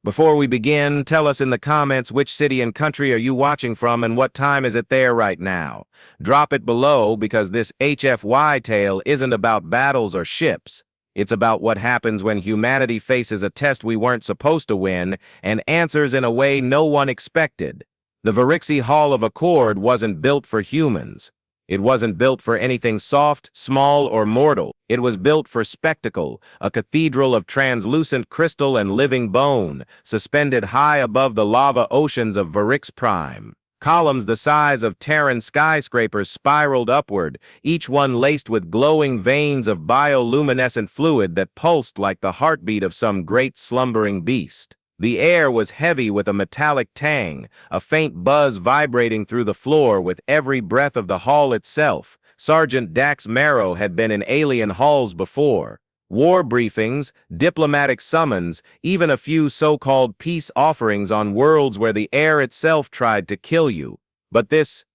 Before we begin, tell us in the comments which city and country are you watching from and what time is it there right now. Drop it below because this HFY tale isn't about battles or ships. It's about what happens when humanity faces a test we weren't supposed to win and answers in a way no one expected. The Varixi Hall of Accord wasn't built for humans. It wasn't built for anything soft, small, or mortal. It was built for spectacle, a cathedral of translucent crystal and living bone, suspended high above the lava oceans of Varix Prime. Columns the size of Terran skyscrapers spiraled upward, each one laced with glowing veins of bioluminescent fluid that pulsed like the heartbeat of some great slumbering beast. The air was heavy with a metallic tang, a faint buzz vibrating through the floor with every breath of the hall itself. Sergeant Dax Marrow had been in alien halls before. War briefings, diplomatic summons, even a few so-called peace offerings on worlds where the air itself tried to kill you. But this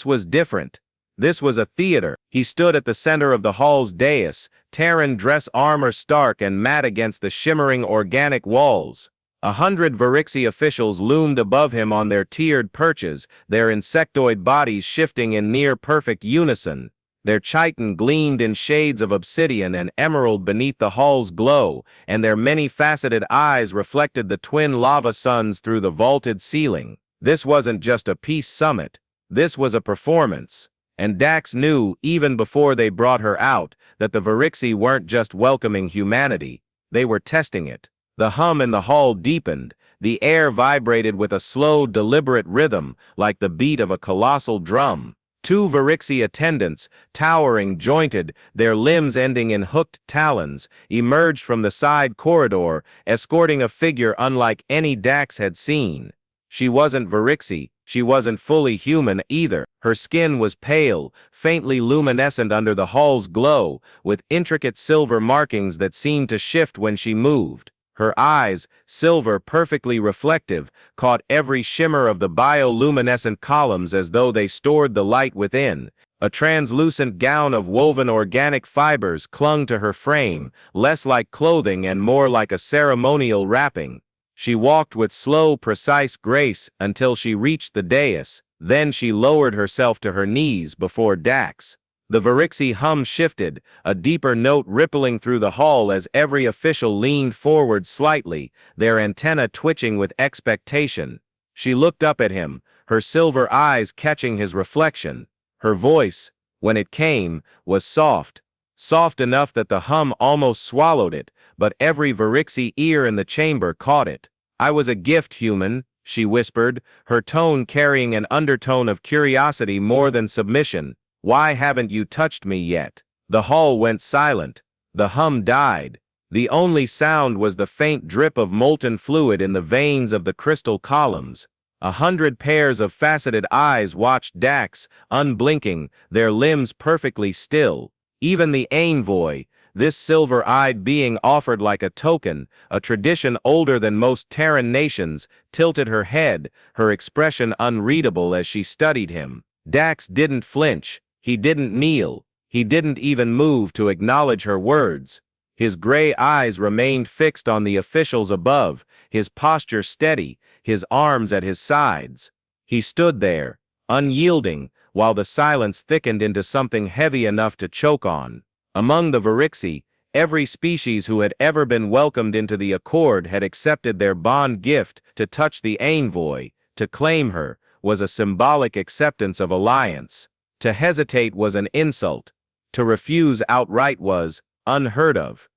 was different. This was a theater. He stood at the center of the hall's dais, Terran dress armor stark and matte against the shimmering organic walls. 100 Varixi officials loomed above him on their tiered perches, their insectoid bodies shifting in near-perfect unison. Their chitin gleamed in shades of obsidian and emerald beneath the hall's glow, and their many-faceted eyes reflected the twin lava suns through the vaulted ceiling. This wasn't just a peace summit. This was a performance. And Dax knew, even before they brought her out, that the Varixi weren't just welcoming humanity. They were testing it. The hum in the hall deepened. The air vibrated with a slow, deliberate rhythm, like the beat of a colossal drum. 2 Varixi attendants, towering, jointed, their limbs ending in hooked talons, emerged from the side corridor, escorting a figure unlike any Dax had seen. She wasn't Varixi. She wasn't fully human either. Her skin was pale, faintly luminescent under the hall's glow, with intricate silver markings that seemed to shift when she moved. Her eyes, silver perfectly reflective, caught every shimmer of the bioluminescent columns as though they stored the light within. A translucent gown of woven organic fibers clung to her frame, less like clothing and more like a ceremonial wrapping. She walked with slow, precise grace until she reached the dais, then she lowered herself to her knees before Dax. The Varixi hum shifted, a deeper note rippling through the hall as every official leaned forward slightly, their antennae twitching with expectation. She looked up at him, her silver eyes catching his reflection. Her voice, when it came, was soft. Soft enough that the hum almost swallowed it, but every Varixi ear in the chamber caught it. "I was a gift, human," she whispered, her tone carrying an undertone of curiosity more than submission. "Why haven't you touched me yet?" The hall went silent. The hum died. The only sound was the faint drip of molten fluid in the veins of the crystal columns. 100 pairs of faceted eyes watched Dax, unblinking, their limbs perfectly still. Even the envoy, this silver-eyed being offered like a token, a tradition older than most Terran nations, tilted her head, her expression unreadable as she studied him. Dax didn't flinch. He didn't kneel. He didn't even move to acknowledge her words. His gray eyes remained fixed on the officials above, his posture steady, his arms at his sides. He stood there, unyielding, while the silence thickened into something heavy enough to choke on. Among the Varixi, every species who had ever been welcomed into the Accord had accepted their bond gift. To touch the envoy, to claim her, was a symbolic acceptance of alliance. To hesitate was an insult. To refuse outright was unheard of.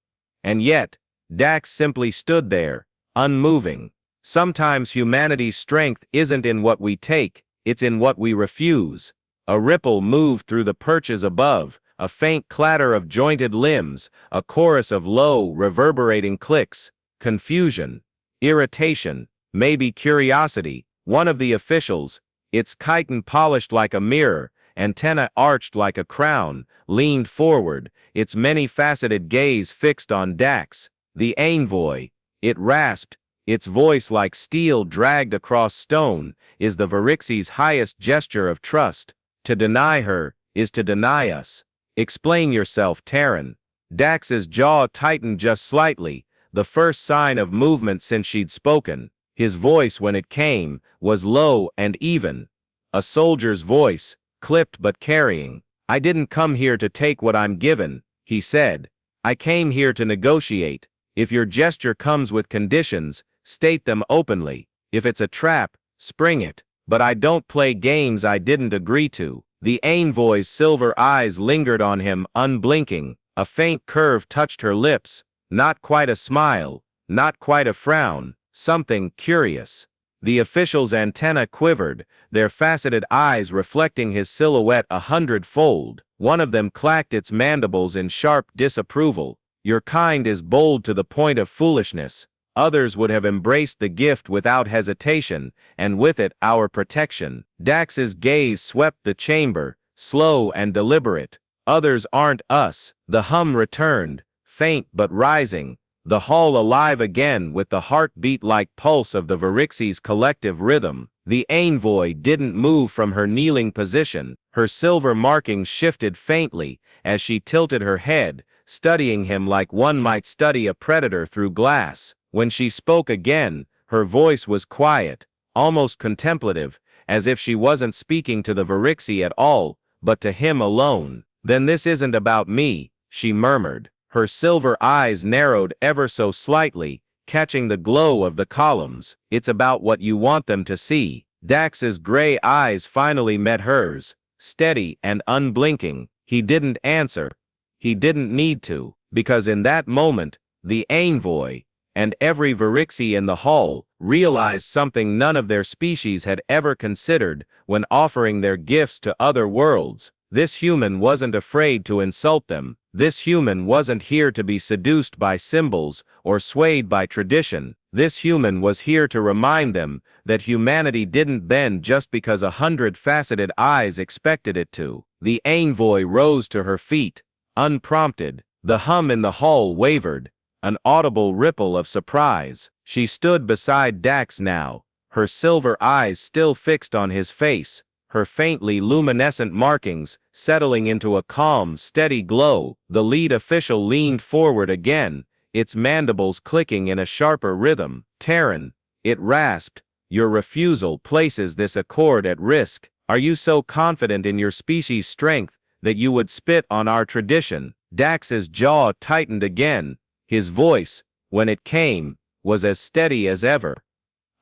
And yet, Dax simply stood there, unmoving. Sometimes humanity's strength isn't in what we take, it's in what we refuse. A ripple moved through the perches above, a faint clatter of jointed limbs, a chorus of low, reverberating clicks. Confusion, irritation, maybe curiosity. One of the officials, its chitin polished like a mirror, antenna arched like a crown, leaned forward, its many-faceted gaze fixed on Dax. The envoy, it rasped, its voice like steel dragged across stone, is the Varixi's highest gesture of trust. To deny her is to deny us. Explain yourself, Terran. Dax's jaw tightened just slightly, the first sign of movement since she'd spoken. His voice, when it came, was low and even. A soldier's voice, clipped but carrying. "I didn't come here to take what I'm given," he said. "I came here to negotiate. If your gesture comes with conditions, state them openly. If it's a trap, spring it. But I don't play games I didn't agree to." The envoy's silver eyes lingered on him, unblinking. A faint curve touched her lips. Not quite a smile, not quite a frown, something curious. The official's antenna quivered, their faceted eyes reflecting his silhouette 100-fold. One of them clacked its mandibles in sharp disapproval. "Your kind is bold to the point of foolishness." Others would have embraced the gift without hesitation, and with it our protection. Dax's gaze swept the chamber, slow and deliberate. "Others aren't us." The hum returned, faint but rising, the hall alive again with the heartbeat-like pulse of the Varixi's collective rhythm. The envoy didn't move from her kneeling position. Her silver markings shifted faintly as she tilted her head, studying him like one might study a predator through glass. When she spoke again, her voice was quiet, almost contemplative, as if she wasn't speaking to the Varixi at all, but to him alone. "Then this isn't about me," she murmured. Her silver eyes narrowed ever so slightly, catching the glow of the columns. "It's about what you want them to see." Dax's gray eyes finally met hers, steady and unblinking. He didn't answer. He didn't need to, because in that moment, the envoy, and every Varixi in the hall, realized something none of their species had ever considered when offering their gifts to other worlds. This human wasn't afraid to insult them. This human wasn't here to be seduced by symbols or swayed by tradition. This human was here to remind them that humanity didn't bend just because 100-faceted eyes expected it to. The envoy rose to her feet, unprompted. The hum in the hall wavered, an audible ripple of surprise. She stood beside Dax now, her silver eyes still fixed on his face, her faintly luminescent markings settling into a calm, steady glow. The lead official leaned forward again, its mandibles clicking in a sharper rhythm. "Terran," it rasped, "your refusal places this accord at risk. Are you so confident in your species' strength that you would spit on our tradition?" Dax's jaw tightened again. His voice, when it came, was as steady as ever.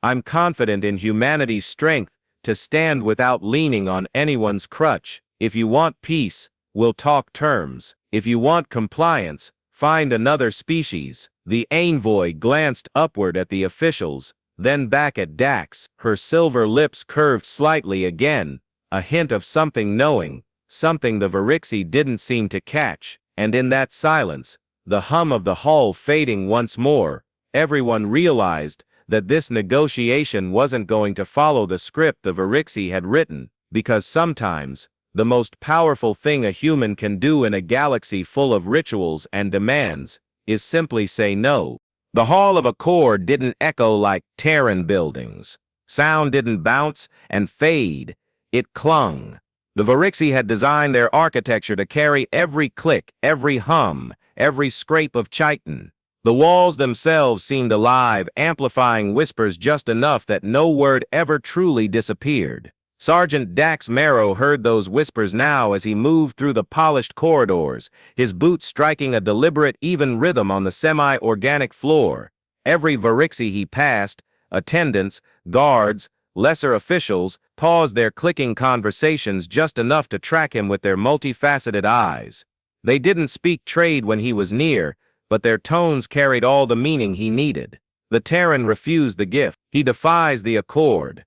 "I'm confident in humanity's strength to stand without leaning on anyone's crutch. If you want peace, we'll talk terms. If you want compliance, find another species." The envoy glanced upward at the officials, then back at Dax. Her silver lips curved slightly again, a hint of something knowing, something the Varixi didn't seem to catch. And in that silence, the hum of the hall fading once more, everyone realized that this negotiation wasn't going to follow the script the Varixi had written, because sometimes, the most powerful thing a human can do in a galaxy full of rituals and demands is simply say no. The Hall of Accord didn't echo like Terran buildings. Sound didn't bounce and fade, it clung. The Varixi had designed their architecture to carry every click, every hum, every scrape of chitin. The walls themselves seemed alive, amplifying whispers just enough that no word ever truly disappeared. Sergeant Dax Marrow heard those whispers now as he moved through the polished corridors, his boots striking a deliberate, even rhythm on the semi-organic floor. Every Varixi he passed, attendants, guards, lesser officials, paused their clicking conversations just enough to track him with their multifaceted eyes. They didn't speak trade when he was near, but their tones carried all the meaning he needed. The Terran refused the gift. He defies the accord.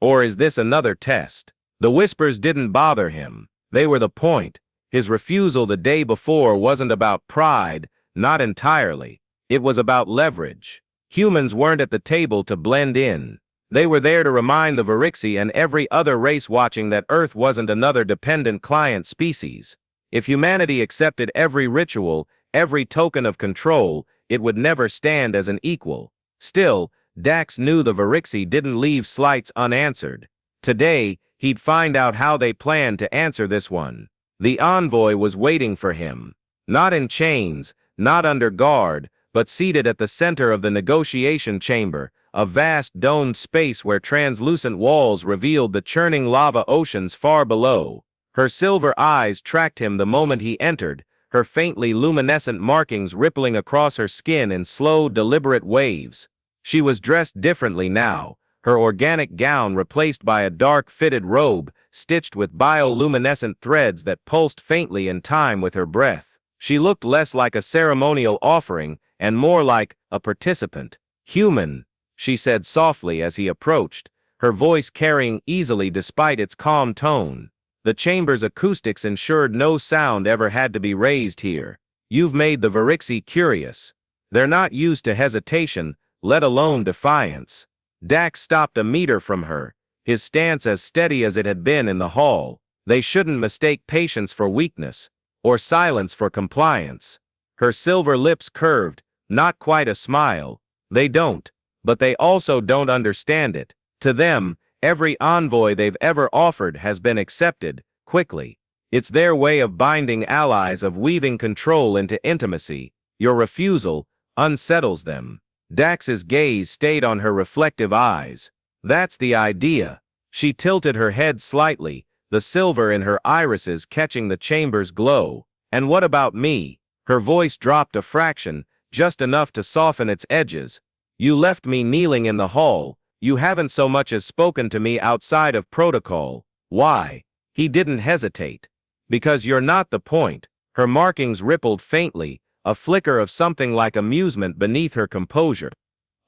Or is this another test? The whispers didn't bother him. They were the point. His refusal the day before wasn't about pride, not entirely. It was about leverage. Humans weren't at the table to blend in. They were there to remind the Varixi and every other race watching that Earth wasn't another dependent client species. If humanity accepted every ritual, every token of control, it would never stand as an equal. Still, Dax knew the Varixi didn't leave slights unanswered. Today, he'd find out how they planned to answer this one. The envoy was waiting for him. Not in chains, not under guard, but seated at the center of the negotiation chamber, a vast domed space where translucent walls revealed the churning lava oceans far below. Her silver eyes tracked him the moment he entered, her faintly luminescent markings rippling across her skin in slow, deliberate waves. She was dressed differently now, her organic gown replaced by a dark, fitted robe, stitched with bioluminescent threads that pulsed faintly in time with her breath. She looked less like a ceremonial offering and more like a participant. "Human," she said softly as he approached, her voice carrying easily despite its calm tone. The chamber's acoustics ensured no sound ever had to be raised here. "You've made the Varixi curious. They're not used to hesitation, let alone defiance." Dax stopped a meter from her, his stance as steady as it had been in the hall. "They shouldn't mistake patience for weakness, or silence for compliance." Her silver lips curved, not quite a smile. "They don't, but they also don't understand it. To them, every envoy they've ever offered has been accepted, quickly. It's their way of binding allies, of weaving control into intimacy. Your refusal unsettles them." Dax's gaze stayed on her reflective eyes. "That's the idea." She tilted her head slightly, the silver in her irises catching the chamber's glow. "And what about me?" Her voice dropped a fraction, just enough to soften its edges. "You left me kneeling in the hall. You haven't so much as spoken to me outside of protocol. Why?" He didn't hesitate. "Because you're not the point." Her markings rippled faintly, a flicker of something like amusement beneath her composure.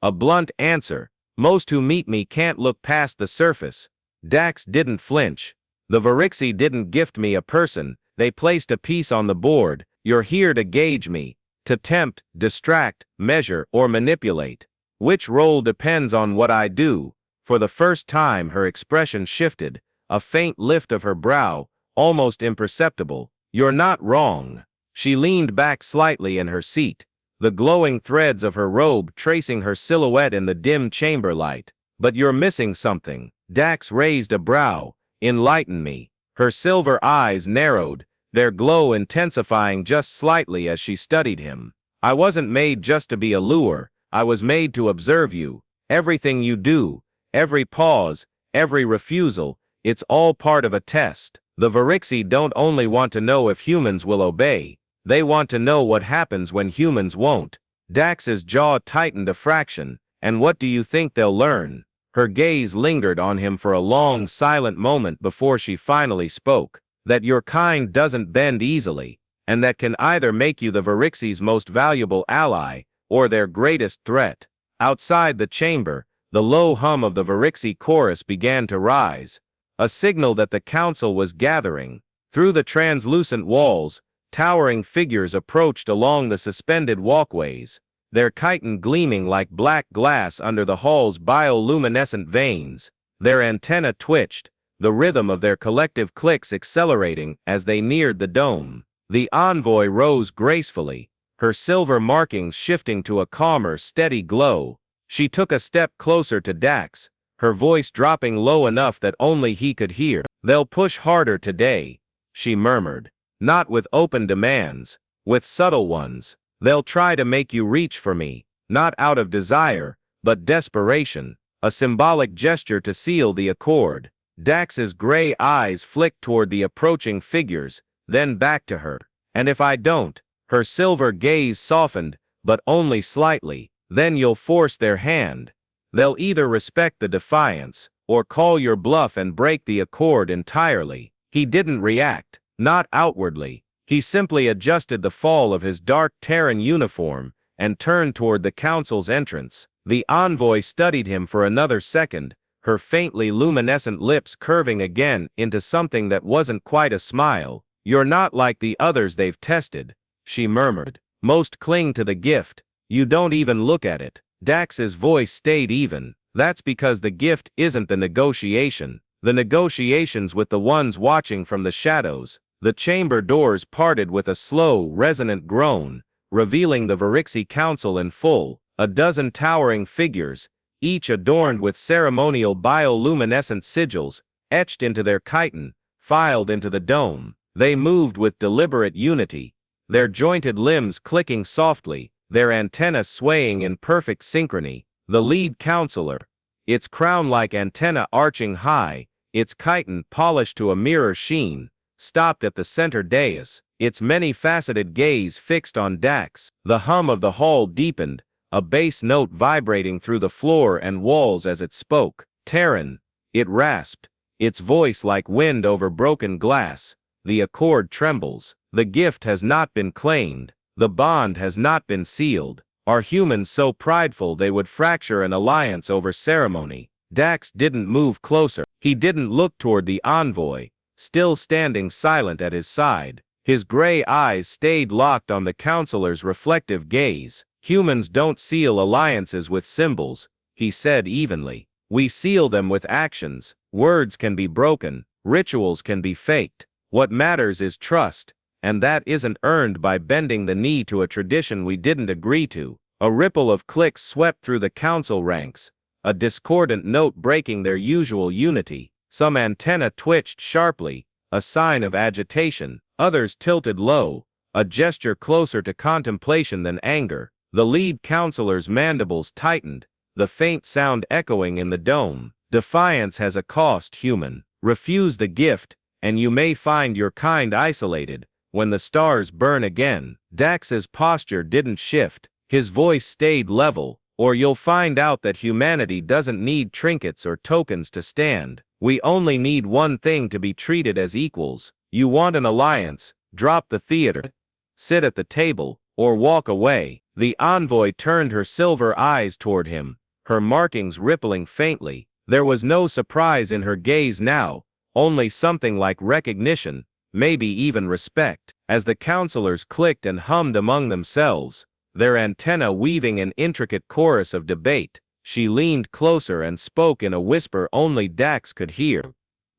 "A blunt answer. Most who meet me can't look past the surface." Dax didn't flinch. "The Varixi didn't gift me a person, they placed a piece on the board. You're here to gauge me, to tempt, distract, measure, or manipulate. Which role depends on what I do." For the first time her expression shifted, a faint lift of her brow, almost imperceptible. "You're not wrong." She leaned back slightly in her seat, the glowing threads of her robe tracing her silhouette in the dim chamber light. "But you're missing something." Dax raised a brow. "Enlighten me." Her silver eyes narrowed, their glow intensifying just slightly as she studied him. "I wasn't made just to be a lure. I was made to observe you. Everything you do, every pause, every refusal, it's all part of a test. The Varixi don't only want to know if humans will obey, they want to know what happens when humans won't." Dax's jaw tightened a fraction. "And what do you think they'll learn?" Her gaze lingered on him for a long, silent moment before she finally spoke. "That your kind doesn't bend easily, and that can either make you the Varixi's most valuable ally, or their greatest threat." Outside the chamber, the low hum of the Varixi chorus began to rise, a signal that the council was gathering. Through the translucent walls, towering figures approached along the suspended walkways, their chitin gleaming like black glass under the hall's bioluminescent veins. Their antennae twitched, the rhythm of their collective clicks accelerating as they neared the dome. The envoy rose gracefully, her silver markings shifting to a calmer, steady glow. She took a step closer to Dax, her voice dropping low enough that only he could hear. "They'll push harder today," she murmured. "Not with open demands, with subtle ones. They'll try to make you reach for me, not out of desire, but desperation." A symbolic gesture to seal the accord. Dax's gray eyes flicked toward the approaching figures, then back to her. "And if I don't?" Her silver gaze softened, but only slightly. "Then you'll force their hand. They'll either respect the defiance, or call your bluff and break the accord entirely." He didn't react, not outwardly. He simply adjusted the fall of his dark Terran uniform, and turned toward the council's entrance. The envoy studied him for another second, her faintly luminescent lips curving again into something that wasn't quite a smile. "You're not like the others they've tested," she murmured. "Most cling to the gift. You don't even look at it." Dax's voice stayed even. "That's because the gift isn't the negotiation. The negotiation's with the ones watching from the shadows." The chamber doors parted with a slow, resonant groan, revealing the Varixi Council in full, a dozen towering figures, each adorned with ceremonial bioluminescent sigils, etched into their chitin, filed into the dome. They moved with deliberate unity, their jointed limbs clicking softly, their antennae swaying in perfect synchrony. The lead counselor, its crown-like antenna arching high, its chitin polished to a mirror sheen, stopped at the center dais, its many-faceted gaze fixed on Dax. The hum of the hall deepened, a bass note vibrating through the floor and walls as it spoke. Terran, it rasped, its voice like wind over broken glass. The accord trembles. The gift has not been claimed. The bond has not been sealed. Are humans so prideful they would fracture an alliance over ceremony? Dax didn't move closer. He didn't look toward the envoy, still standing silent at his side. His gray eyes stayed locked on the counselor's reflective gaze. Humans don't seal alliances with symbols, he said evenly. We seal them with actions. Words can be broken, rituals can be faked. What matters is trust, and that isn't earned by bending the knee to a tradition we didn't agree to. A ripple of clicks swept through the council ranks, a discordant note breaking their usual unity. Some antennae twitched sharply, a sign of agitation. Others tilted low, a gesture closer to contemplation than anger. The lead counselor's mandibles tightened, the faint sound echoing in the dome. Defiance has a cost, human. Refuse the gift, and you may find your kind isolated. When the stars burn again. Dax's posture didn't shift. His voice stayed level. Or you'll find out that humanity doesn't need trinkets or tokens to stand. We only need one thing to be treated as equals. You want an alliance, drop the theater, sit at the table, or walk away. The envoy turned her silver eyes toward him, her markings rippling faintly. There was no surprise in her gaze now, only something like recognition, maybe even respect. As the counselors clicked and hummed among themselves, their antennae weaving an intricate chorus of debate, she leaned closer and spoke in a whisper only Dax could hear.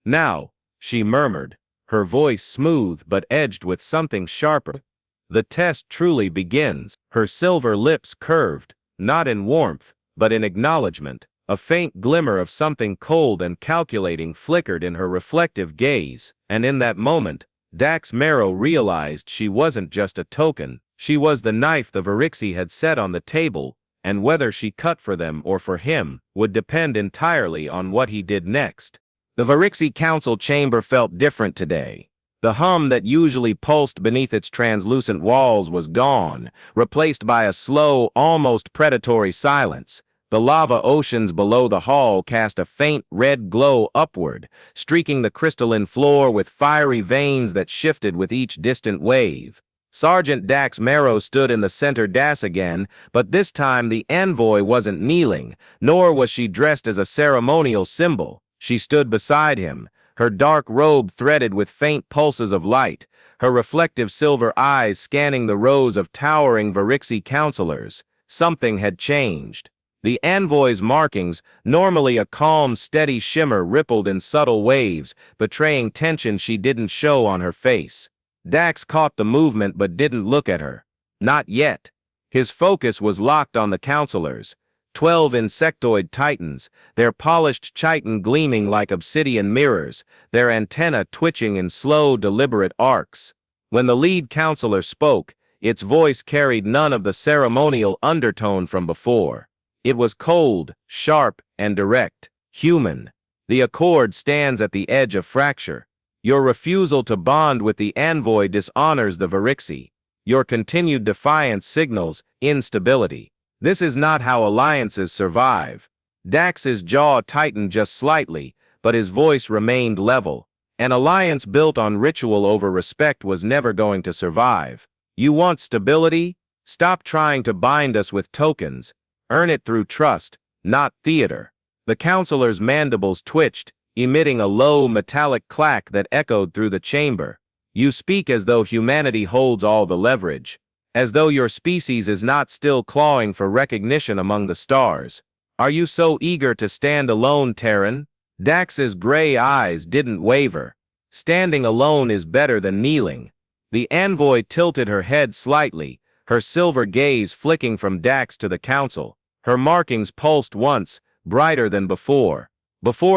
Now, she murmured, her voice smooth but edged with something sharper. The test truly begins. Her silver lips curved, not in warmth, but in acknowledgement. A faint glimmer of something cold and calculating flickered in her reflective gaze, and in that moment, Dax Marrow realized she wasn't just a token. She was the knife the Varixi had set on the table, and whether she cut for them or for him would depend entirely on what he did next. The Varixi council chamber felt different today. The hum that usually pulsed beneath its translucent walls was gone, replaced by a slow, almost predatory silence. The lava oceans below the hall cast a faint red glow upward, streaking the crystalline floor with fiery veins that shifted with each distant wave. Sergeant Dax Marrow stood in the center dais again, but this time the envoy wasn't kneeling, nor was she dressed as a ceremonial symbol. She stood beside him, her dark robe threaded with faint pulses of light, her reflective silver eyes scanning the rows of towering Varixi counselors. Something had changed. The envoy's markings, normally a calm, steady shimmer, rippled in subtle waves, betraying tension she didn't show on her face. Dax caught the movement but didn't look at her. Not yet. His focus was locked on the counselors, 12 insectoid titans, their polished chitin gleaming like obsidian mirrors, their antennae twitching in slow, deliberate arcs. When the lead counselor spoke, its voice carried none of the ceremonial undertone from before. It was cold, sharp, and direct. Human. The accord stands at the edge of fracture. Your refusal to bond with the envoy dishonors the Varixi. Your continued defiance signals instability. This is not how alliances survive. Dax's jaw tightened just slightly, but his voice remained level. An alliance built on ritual over respect was never going to survive. You want stability? Stop trying to bind us with tokens. Earn it through trust, not theater. The counselor's mandibles twitched, emitting a low metallic clack that echoed through the chamber. You speak as though humanity holds all the leverage, as though your species is not still clawing for recognition among the stars. Are you so eager to stand alone, Terran? Dax's gray eyes didn't waver. Standing alone is better than kneeling. The envoy tilted her head slightly, her silver gaze flicking from Dax to the council. Her markings pulsed once, brighter than before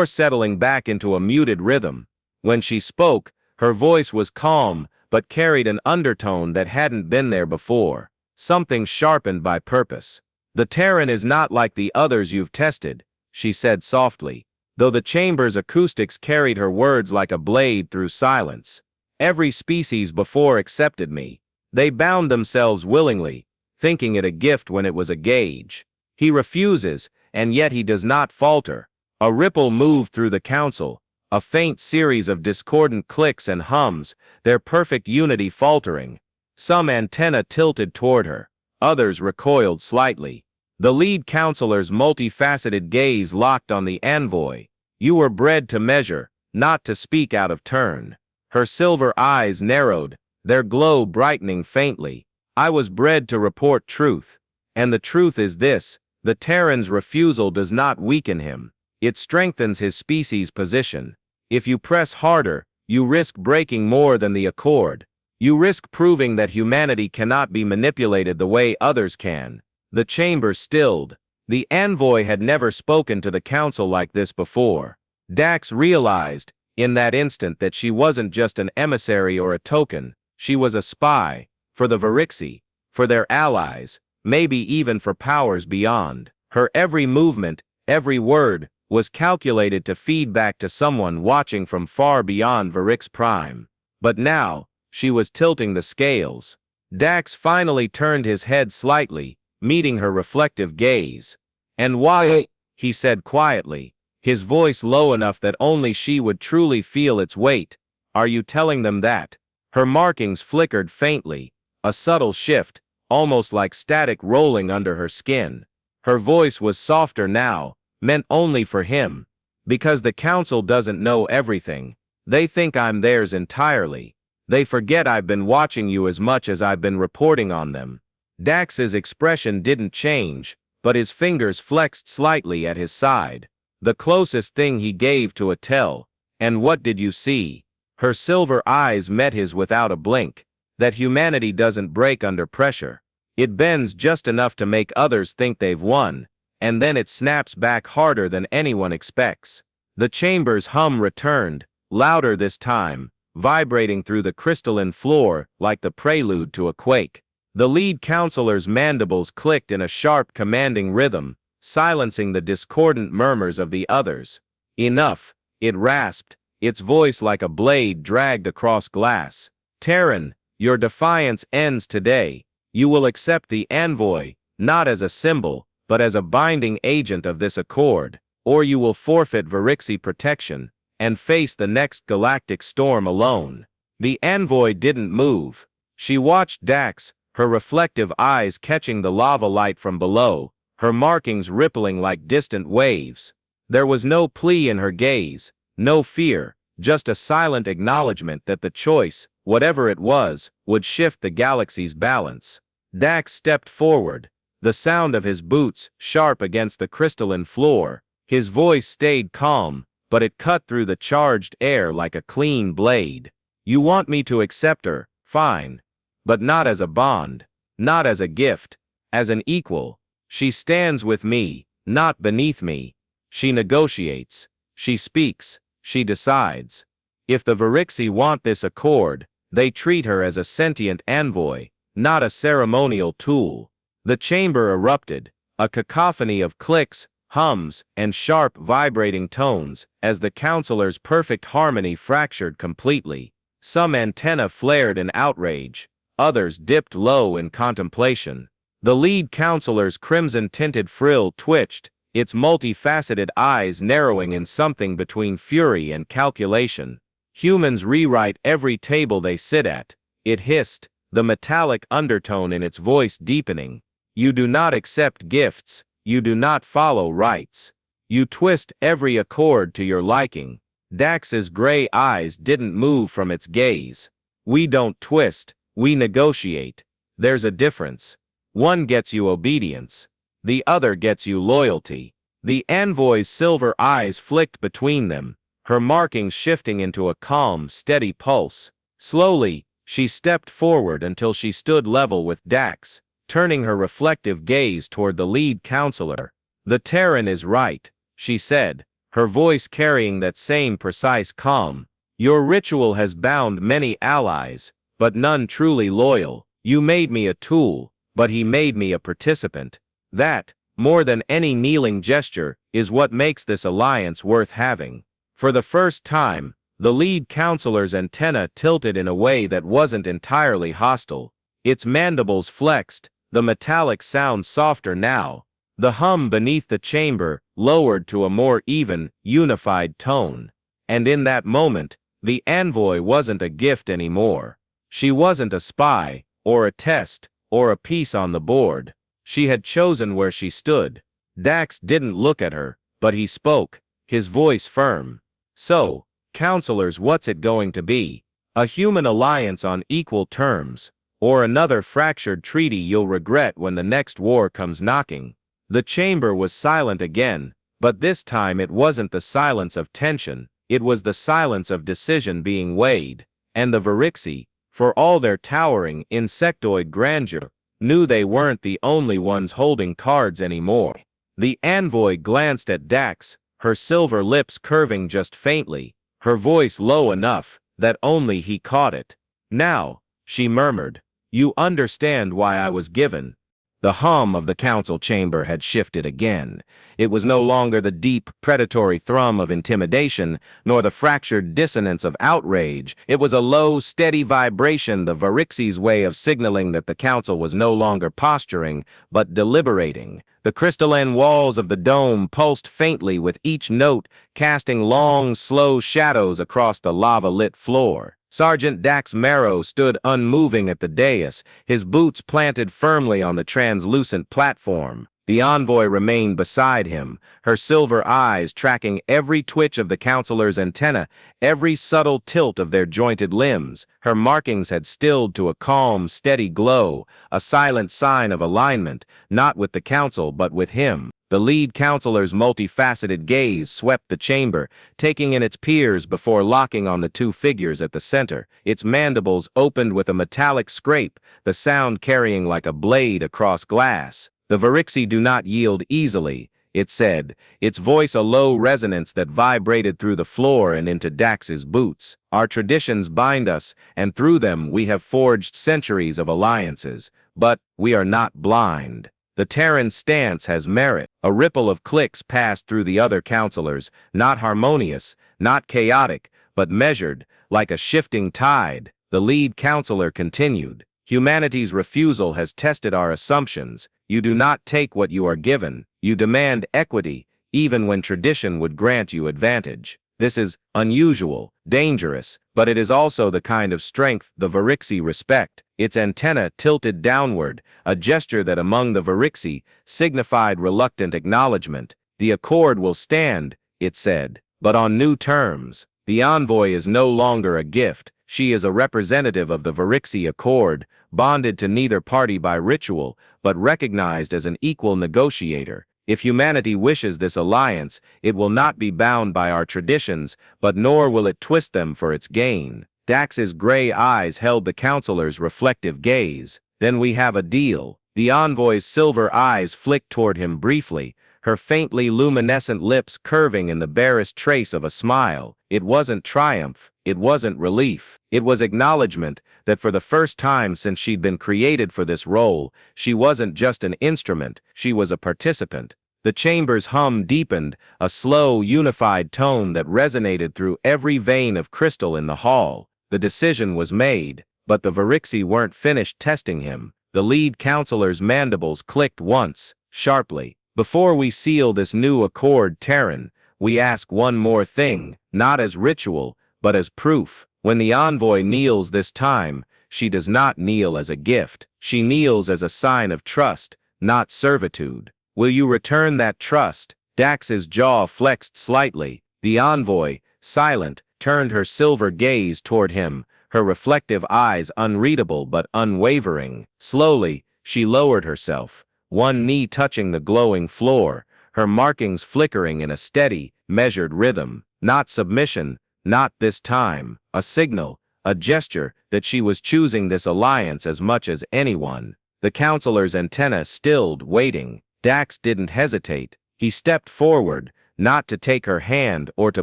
settling back into a muted rhythm. When she spoke, her voice was calm, but carried an undertone that hadn't been there before. something sharpened by purpose. The Terran is not like the others you've tested, she said softly, though the chamber's acoustics carried her words like a blade through silence. Every species before accepted me. They bound themselves willingly, thinking it a gift when it was a gauge. He refuses, and yet he does not falter. A ripple moved through the council, a faint series of discordant clicks and hums, their perfect unity faltering. Some antenna tilted toward her, others recoiled slightly. The lead counselor's multifaceted gaze locked on the envoy. You were bred to measure, not to speak out of turn. Her silver eyes narrowed, their glow brightening faintly. I was bred to report truth. And the truth is this: the Terran's refusal does not weaken him. It strengthens his species' position. If you press harder, you risk breaking more than the accord. You risk proving that humanity cannot be manipulated the way others can. The chamber stilled. The envoy had never spoken to the council like this before. Dax realized, in that instant, that she wasn't just an emissary or a token. She was a spy, for the Varixi, for their allies, maybe even for powers beyond. Her every movement, every word, was calculated to feed back to someone watching from far beyond Varix Prime. But now, she was tilting the scales. Dax finally turned his head slightly, meeting her reflective gaze. "And why?" he said quietly, his voice low enough that only she would truly feel its weight. "Are you telling them that?" Her markings flickered faintly, a subtle shift, almost like static rolling under her skin. Her voice was softer now, meant only for him. "Because the council doesn't know everything. They think I'm theirs entirely. They forget I've been watching you as much as I've been reporting on them." Dax's expression didn't change, but his fingers flexed slightly at his side. "The closest thing he gave to a tell. And what did you see?" Her silver eyes met his without a blink. "That humanity doesn't break under pressure. It bends just enough to make others think they've won, and then it snaps back harder than anyone expects." The chamber's hum returned, louder this time, vibrating through the crystalline floor like the prelude to a quake. The lead counselor's mandibles clicked in a sharp, commanding rhythm, silencing the discordant murmurs of the others. "Enough," it rasped, its voice like a blade dragged across glass. "Terran, your defiance ends today. You will accept the envoy, not as a symbol, but as a binding agent of this accord, or you will forfeit Varixi protection, and face the next galactic storm alone." The envoy didn't move. She watched Dax, her reflective eyes catching the lava light from below, her markings rippling like distant waves. There was no plea in her gaze, no fear, just a silent acknowledgement that the choice, whatever it was, would shift the galaxy's balance. Dax stepped forward, the sound of his boots sharp against the crystalline floor. His voice stayed calm, but it cut through the charged air like a clean blade. "You want me to accept her, fine. But not as a bond, not as a gift, as an equal. She stands with me, not beneath me. She negotiates, she speaks, she decides. If the Varixi want this accord, they treat her as a sentient envoy, not a ceremonial tool." The chamber erupted, a cacophony of clicks, hums, and sharp vibrating tones, as the counselor's perfect harmony fractured completely. Some antenna flared in outrage, others dipped low in contemplation. The lead counselor's crimson-tinted frill twitched, its multifaceted eyes narrowing in something between fury and calculation. "Humans rewrite every table they sit at," it hissed, the metallic undertone in its voice deepening. "You do not accept gifts, you do not follow rites. You twist every accord to your liking." Dax's gray eyes didn't move from its gaze. "We don't twist, we negotiate. There's a difference. One gets you obedience. The other gets you loyalty." The envoy's silver eyes flicked between them, her markings shifting into a calm, steady pulse. Slowly, she stepped forward until she stood level with Dax, turning her reflective gaze toward the lead counselor. "The Terran is right," she said, her voice carrying that same precise calm. "Your ritual has bound many allies, but none truly loyal. You made me a tool, but he made me a participant. That, more than any kneeling gesture, is what makes this alliance worth having. For the first time, the lead counselor's antenna tilted in a way that wasn't entirely hostile. Its mandibles flexed, the metallic sound softer now. The hum beneath the chamber lowered to a more even, unified tone. And in that moment, the envoy wasn't a gift anymore. She wasn't a spy, or a test, or a piece on the board. She had chosen where she stood. Dax didn't look at her, but he spoke, his voice firm. So, counselors, what's it going to be? A human alliance on equal terms, or another fractured treaty you'll regret when the next war comes knocking? The chamber was silent again, but this time it wasn't the silence of tension, it was the silence of decision being weighed, and the Varixi, for all their towering insectoid grandeur, knew they weren't the only ones holding cards anymore. The envoy glanced at Dax, her silver lips curving just faintly, her voice low enough that only he caught it. "Now," she murmured, "you understand why I was given." The hum of the council chamber had shifted again. It was no longer the deep, predatory thrum of intimidation, nor the fractured dissonance of outrage. It was a low, steady vibration, the Varixi's way of signaling that the council was no longer posturing, but deliberating. The crystalline walls of the dome pulsed faintly with each note, casting long, slow shadows across the lava-lit floor. Sergeant Dax Marrow stood unmoving at the dais, his boots planted firmly on the translucent platform. The envoy remained beside him, her silver eyes tracking every twitch of the counselor's antenna, every subtle tilt of their jointed limbs. Her markings had stilled to a calm, steady glow, a silent sign of alignment, not with the council but with him. The lead counselor's multifaceted gaze swept the chamber, taking in its peers before locking on the two figures at the center. Its mandibles opened with a metallic scrape, the sound carrying like a blade across glass. "The Varixi do not yield easily," it said, its voice a low resonance that vibrated through the floor and into Dax's boots. "Our traditions bind us, and through them we have forged centuries of alliances. But we are not blind. The Terran stance has merit." A ripple of clicks passed through the other counselors, not harmonious, not chaotic, but measured, like a shifting tide. The lead counselor continued, "Humanity's refusal has tested our assumptions. You do not take what you are given. You demand equity, even when tradition would grant you advantage. This is unusual, dangerous, but it is also the kind of strength the Varixi respect." Its antenna tilted downward, a gesture that among the Varixi signified reluctant acknowledgement. "The accord will stand," it said, "but on new terms. The envoy is no longer a gift. She is a representative of the Varixi Accord, bonded to neither party by ritual, but recognized as an equal negotiator. If humanity wishes this alliance, it will not be bound by our traditions, but nor will it twist them for its gain." Dax's gray eyes held the counselor's reflective gaze. "Then we have a deal." The envoy's silver eyes flicked toward him briefly, her faintly luminescent lips curving in the barest trace of a smile. It wasn't triumph, it wasn't relief, it was acknowledgement that for the first time since she'd been created for this role, she wasn't just an instrument, she was a participant. The chamber's hum deepened, a slow, unified tone that resonated through every vein of crystal in the hall. The decision was made, but the Varixi weren't finished testing him. The lead counselor's mandibles clicked once, sharply. "Before we seal this new accord, Terran, we ask one more thing, not as ritual, but as proof. When the envoy kneels this time, she does not kneel as a gift. She kneels as a sign of trust, not servitude. Will you return that trust?" Dax's jaw flexed slightly. The envoy, silent, turned her silver gaze toward him, her reflective eyes unreadable but unwavering. Slowly, she lowered herself, one knee touching the glowing floor, her markings flickering in a steady, measured rhythm. Not submission, not this time. A signal, a gesture that she was choosing this alliance as much as anyone. The counselor's antenna stilled, waiting. Dax didn't hesitate. He stepped forward, not to take her hand or to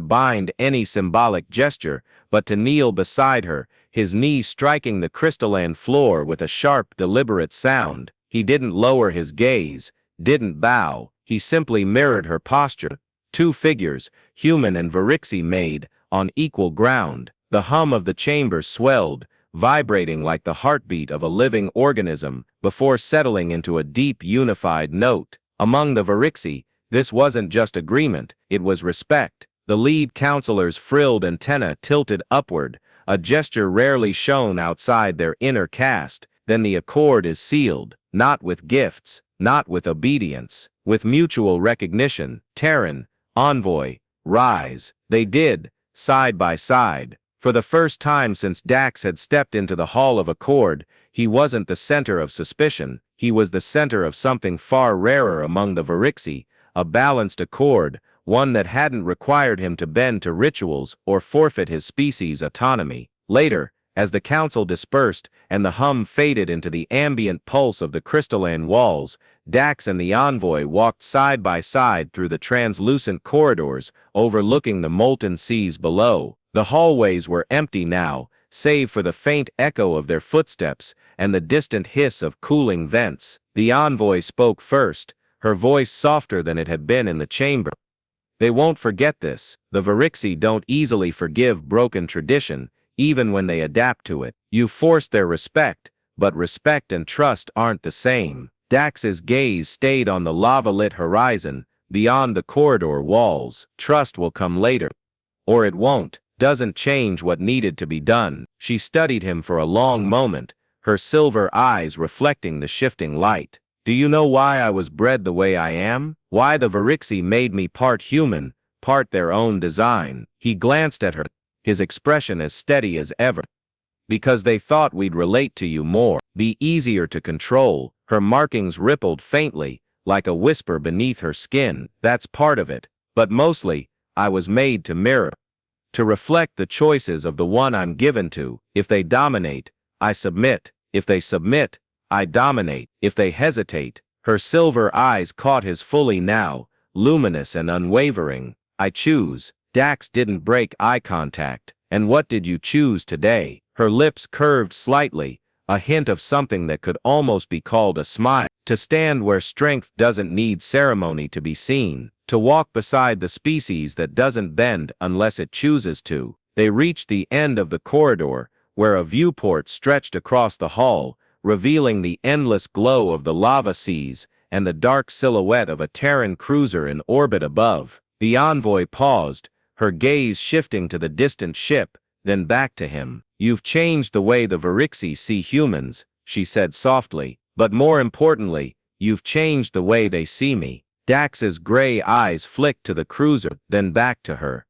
bind any symbolic gesture, but to kneel beside her, his knee striking the crystalline floor with a sharp, deliberate sound. He didn't lower his gaze, didn't bow, he simply mirrored her posture. Two figures, human and Varixi made, on equal ground. The hum of the chamber swelled, vibrating like the heartbeat of a living organism, before settling into a deep unified note. Among the Varixi, this wasn't just agreement, it was respect. The lead counselor's frilled antenna tilted upward, a gesture rarely shown outside their inner caste. Then the accord is sealed, not with gifts, not with obedience, with mutual recognition. Terran, envoy, rise. They did, side by side. For the first time since Dax had stepped into the Hall of Accord, he wasn't the center of suspicion, he was the center of something far rarer among the Varixi, a balanced accord, one that hadn't required him to bend to rituals or forfeit his species' autonomy. Later, as the council dispersed and the hum faded into the ambient pulse of the crystalline walls, Dax and the envoy walked side by side through the translucent corridors, overlooking the molten seas below. The hallways were empty now, save for the faint echo of their footsteps and the distant hiss of cooling vents. The envoy spoke first, her voice softer than it had been in the chamber. They won't forget this. The Varixi don't easily forgive broken tradition, even when they adapt to it. You forced their respect, but respect and trust aren't the same. Dax's gaze stayed on the lava-lit horizon, beyond the corridor walls. Trust will come later. Or it won't. Doesn't change what needed to be done. She studied him for a long moment, her silver eyes reflecting the shifting light. Do you know why I was bred the way I am? Why the Varixi made me part human, part their own design? He glanced at her, his expression as steady as ever. Because they thought we'd relate to you more, be easier to control. Her markings rippled faintly, like a whisper beneath her skin. That's part of it, but mostly, I was made to mirror. To reflect the choices of the one I'm given to. If they dominate, I submit. If they submit, I dominate. If they hesitate. Her silver eyes caught his fully now, luminous and unwavering. I choose. Dax didn't break eye contact. And what did you choose today? Her lips curved slightly, a hint of something that could almost be called a smile. To stand where strength doesn't need ceremony to be seen. To walk beside the species that doesn't bend unless it chooses to. They reached the end of the corridor, where a viewport stretched across the hall, revealing the endless glow of the lava seas and the dark silhouette of a Terran cruiser in orbit above. The envoy paused, her gaze shifting to the distant ship, then back to him. You've changed the way the Varixi see humans, she said softly, but more importantly, you've changed the way they see me. Dax's gray eyes flicked to the cruiser, then back to her.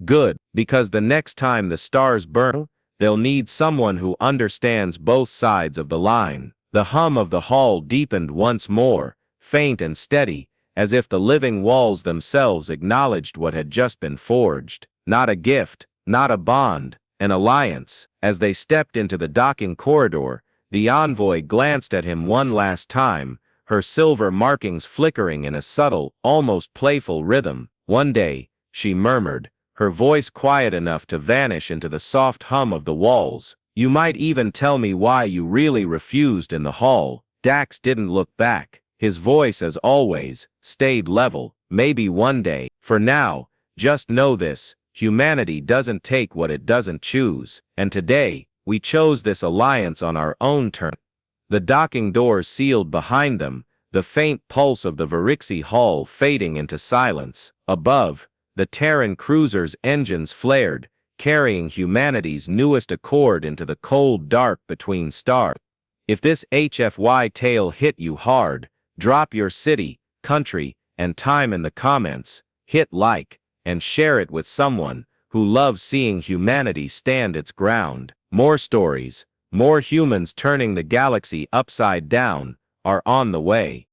Good, because the next time the stars burn, they'll need someone who understands both sides of the line. The hum of the hall deepened once more, faint and steady, as if the living walls themselves acknowledged what had just been forged. Not a gift, not a bond, an alliance. As they stepped into the docking corridor, the envoy glanced at him one last time, her silver markings flickering in a subtle, almost playful rhythm. One day, she murmured, her voice quiet enough to vanish into the soft hum of the walls. You might even tell me why you really refused in the hall. Dax didn't look back. His voice, as always, stayed level. Maybe one day. For now, just know this, humanity doesn't take what it doesn't choose. And today, we chose this alliance on our own terms. The docking doors sealed behind them, the faint pulse of the Varixi hull fading into silence. Above, the Terran cruiser's engines flared, carrying humanity's newest accord into the cold dark between stars. If this HFY tale hit you hard, drop your city, country, and time in the comments, hit like, and share it with someone who loves seeing humanity stand its ground. More stories, more humans turning the galaxy upside down, are on the way.